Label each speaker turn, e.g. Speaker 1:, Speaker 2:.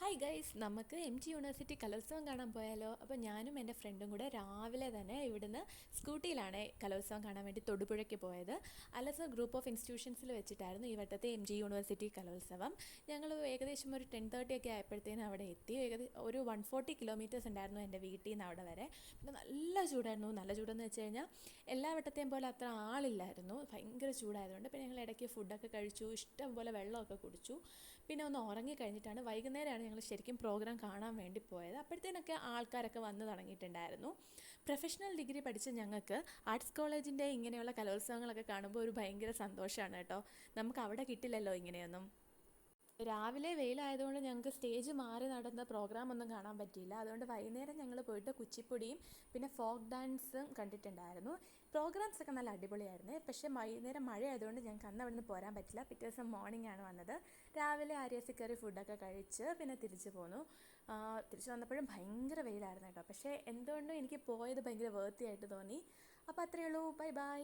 Speaker 1: Hi guys, നമുക്ക് M G university കലോത്സവം കാണാൻ പോയാലോ? അപ്പോൾ ഞാനും എൻ്റെ ഫ്രണ്ടും കൂടെ രാവിലെ തന്നെ ഇവിടുന്ന് സ്കൂട്ടിയിലാണ് കലോത്സവം കാണാൻ വേണ്ടി തൊടുപുഴയ്ക്ക് പോയത്. അലസ ഗ്രൂപ്പ് ഓഫ് ഇൻസ്റ്റിറ്റ്യൂഷൻസിൽ വെച്ചിട്ടായിരുന്നു ഈ വട്ടത്തെ എം ജി യൂണിവേഴ്സിറ്റി കലോത്സവം. ഞങ്ങൾ ഏകദേശം ഒരു 10:30 ഒക്കെ ആയപ്പോഴത്തേനും അവിടെ എത്തി. ഒരു 140 കിലോമീറ്റേഴ്സ് ഉണ്ടായിരുന്നു എൻ്റെ വീട്ടിൽ നിന്ന് അവിടെ വരെ. പിന്നെ നല്ല ചൂടായിരുന്നു. നല്ല ചൂടെന്ന് വെച്ച് കഴിഞ്ഞാൽ എല്ലാ വട്ടത്തെയും പോലെ അത്ര ആളില്ലായിരുന്നു. ഭയങ്കര ചൂടായതുകൊണ്ട് പിന്നെ ഞങ്ങൾ ഇടയ്ക്ക് ഫുഡൊക്കെ കഴിച്ചു, ഇഷ്ടം പോലെ വെള്ളമൊക്കെ കുടിച്ചു. പിന്നെ ഒന്ന് ഉറങ്ങിക്കഴിഞ്ഞിട്ടാണ് വൈകുന്നേരമാണ് ഞങ്ങൾ ശരിക്കും പ്രോഗ്രാം കാണാൻ വേണ്ടി പോയത്. അപ്പോഴത്തേനൊക്കെ ആൾക്കാരൊക്കെ വന്ന് തുടങ്ങിയിട്ടുണ്ടായിരുന്നു. പ്രൊഫഷണൽ ഡിഗ്രി പഠിച്ച ഞങ്ങൾക്ക് ആർട്സ് കോളേജിൻ്റെ ഇങ്ങനെയുള്ള കലോത്സവങ്ങളൊക്കെ കാണുമ്പോൾ ഒരു ഭയങ്കര സന്തോഷമാണ് കേട്ടോ. നമുക്ക് അവിടെ കിട്ടില്ലല്ലോ ഇങ്ങനെയൊന്നും. രാവിലെ വെയിലായതുകൊണ്ട് ഞങ്ങൾക്ക് സ്റ്റേജ് മാറി നടന്ന പ്രോഗ്രാം ഒന്നും കാണാൻ പറ്റിയില്ല. അതുകൊണ്ട് വൈകുന്നേരം ഞങ്ങൾ പോയിട്ട് കുച്ചിപ്പുടിയും പിന്നെ ഫോക്ക് ഡാൻസും കണ്ടിട്ടുണ്ടായിരുന്നു. പ്രോഗ്രാംസ് ഒക്കെ നല്ല അടിപൊളിയായിരുന്നു. പക്ഷേ വൈകുന്നേരം മഴ ആയതുകൊണ്ട് ഞങ്ങൾക്ക് അന്ന് അവിടെ നിന്ന് പോരാൻ പറ്റില്ല. പിറ്റേ ദിവസം മോർണിംഗ് ആണ് വന്നത്. രാവിലെ ആര്യസി കയറി ഫുഡൊക്കെ കഴിച്ച് പിന്നെ തിരിച്ചു പോന്നു. തിരിച്ചു വന്നപ്പോഴും ഭയങ്കര വെയിലായിരുന്നു കേട്ടോ. പക്ഷേ എന്തുകൊണ്ടും എനിക്ക് പോയത് ഭയങ്കര വേർത്തി ആയിട്ട് തോന്നി. അപ്പോൾ അത്രയേ ഉള്ളൂ. Bye bye.